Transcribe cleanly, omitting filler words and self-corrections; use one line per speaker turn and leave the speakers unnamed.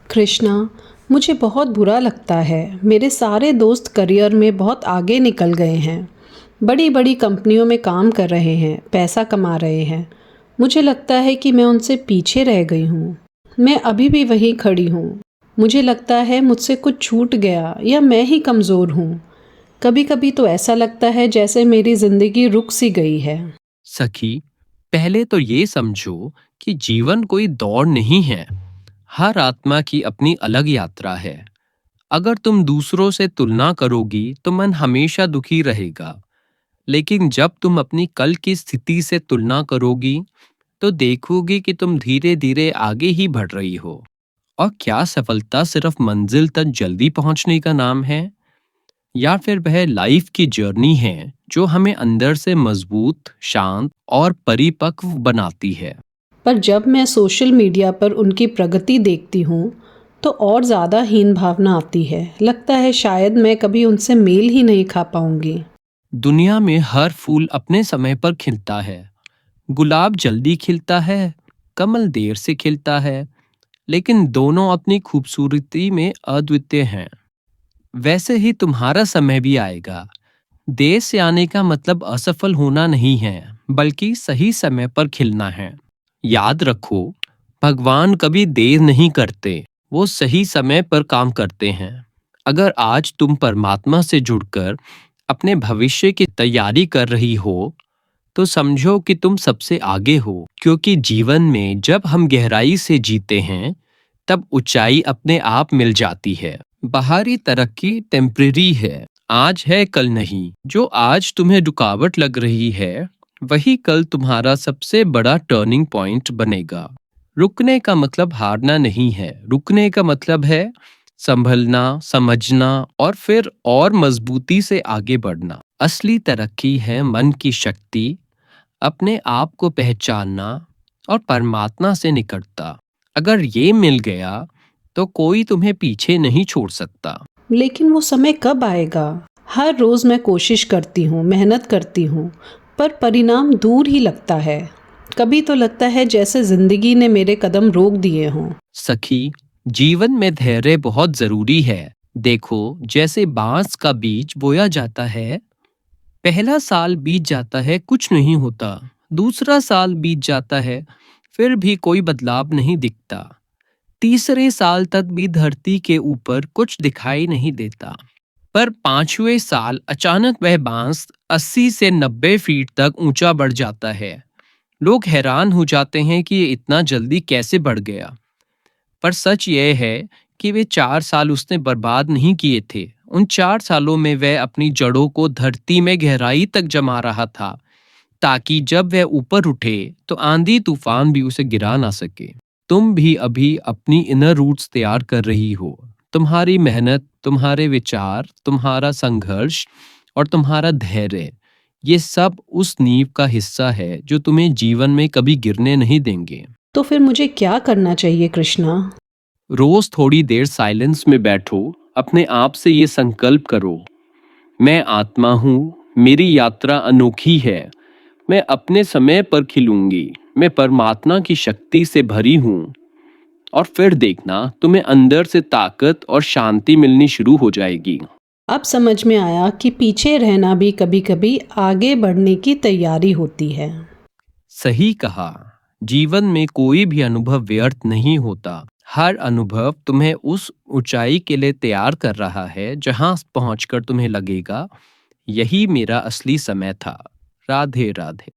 कृष्णा, मुझे बहुत बुरा लगता है। मेरे सारे दोस्त करियर में बहुत आगे निकल गए हैं। बड़ी बड़ी कंपनियों में काम कर रहे हैं, पैसा कमा रहे हैं। मुझे लगता है कि मैं उनसे पीछे रह गई हूँ। मैं अभी भी वहीं खड़ी हूँ। मुझे लगता है मुझसे कुछ छूट गया या मैं ही कमज़ोर हूँ। कभी कभी तो ऐसा लगता है जैसे मेरी ज़िंदगी रुक सी गई है।
सखी, पहले तो ये समझो कि जीवन कोई दौड़ नहीं है। हर आत्मा की अपनी अलग यात्रा है। अगर तुम दूसरों से तुलना करोगी तो मन हमेशा दुखी रहेगा। लेकिन जब तुम अपनी कल की स्थिति से तुलना करोगी तो देखोगी कि तुम धीरे धीरे आगे ही बढ़ रही हो। और क्या सफलता सिर्फ मंजिल तक जल्दी पहुंचने का नाम है, या फिर वह लाइफ की जर्नी है जो हमें अंदर से मजबूत, शांत और परिपक्व बनाती है।
पर जब मैं सोशल मीडिया पर उनकी प्रगति देखती हूँ तो और ज़्यादा हीन भावना आती है। लगता है शायद मैं कभी उनसे मेल ही नहीं खा पाऊंगी।
दुनिया में हर फूल अपने समय पर खिलता है। गुलाब जल्दी खिलता है, कमल देर से खिलता है, लेकिन दोनों अपनी खूबसूरती में अद्वितीय हैं। वैसे ही तुम्हारा समय भी आएगा। देर से आने का मतलब असफल होना नहीं है, बल्कि सही समय पर खिलना है। याद रखो, भगवान कभी देर नहीं करते, वो सही समय पर काम करते हैं। अगर आज तुम परमात्मा से जुड़कर अपने भविष्य की तैयारी कर रही हो तो समझो कि तुम सबसे आगे हो, क्योंकि जीवन में जब हम गहराई से जीते हैं तब ऊंचाई अपने आप मिल जाती है। बाहरी तरक्की टेम्परेरी है, आज है कल नहीं। जो आज तुम्हें रुकावट लग रही है वही कल तुम्हारा सबसे बड़ा टर्निंग पॉइंट बनेगा। रुकने का मतलब हारना नहीं है, रुकने का मतलब है संभलना, समझना और फिर और मजबूती से आगे बढ़ना। असली तरक्की है मन की शक्ति, अपने आप को पहचानना और परमात्मा से निकटता। अगर ये मिल गया तो कोई तुम्हें पीछे नहीं छोड़ सकता।
लेकिन वो समय कब आएगा? हर रोज़ मैं कोशिश करती हूँ, मेहनत करती हूँ, पर परिणाम दूर ही लगता है। कभी तो लगता है जैसे ज़िंदगी ने मेरे कदम रोक दिए हों।
सखी, जीवन में धैर्य बहुत जरूरी है। देखो, जैसे बांस का बीज बोया जाता है, पहला साल बीत जाता है, कुछ नहीं होता। दूसरा साल बीत जाता है, फिर भी कोई बदलाव नहीं दिखता। तीसरे साल तक भी धरती के ऊपर कुछ दिखाई नहीं देता। पर पांचवें साल अचानक वह बांस 80 से 90 फीट तक ऊंचा बढ़ जाता है। लोग हैरान हो जाते हैं कि ये इतना जल्दी कैसे बढ़ गया। पर सच यह है कि वे 4 साल उसने बर्बाद नहीं किए थे। उन 4 सालों में वह अपनी जड़ों को धरती में गहराई तक जमा रहा था, ताकि जब वह ऊपर उठे तो आंधी तूफान भी उसे गिरा ना सके। तुम भी अभी अपनी इनर रूट्स तैयार कर रही हो। तुम्हारी मेहनत, तुम्हारे विचार, तुम्हारा संघर्ष और तुम्हारा धैर्य, ये सब उस नींव का हिस्सा है जो तुम्हें जीवन में कभी गिरने नहीं देंगे।
तो फिर मुझे क्या करना चाहिए कृष्णा?
रोज थोड़ी देर साइलेंस में बैठो, अपने आप से ये संकल्प करो, मैं आत्मा हूँ, मेरी यात्रा अनोखी है, मैं अपने समय पर खिलूंगी, मैं परमात्मा की शक्ति से भरी हूँ। और फिर देखना, तुम्हें अंदर से ताकत और शांति मिलनी शुरू हो जाएगी।
अब समझ में आया कि पीछे रहना भी कभी-कभी आगे बढ़ने की तैयारी होती है।
सही कहा, जीवन में कोई भी अनुभव व्यर्थ नहीं होता। हर अनुभव तुम्हें उस ऊंचाई के लिए तैयार कर रहा है जहां पहुंचकर तुम्हें लगेगा, यही मेरा असली समय था। राधे राधे।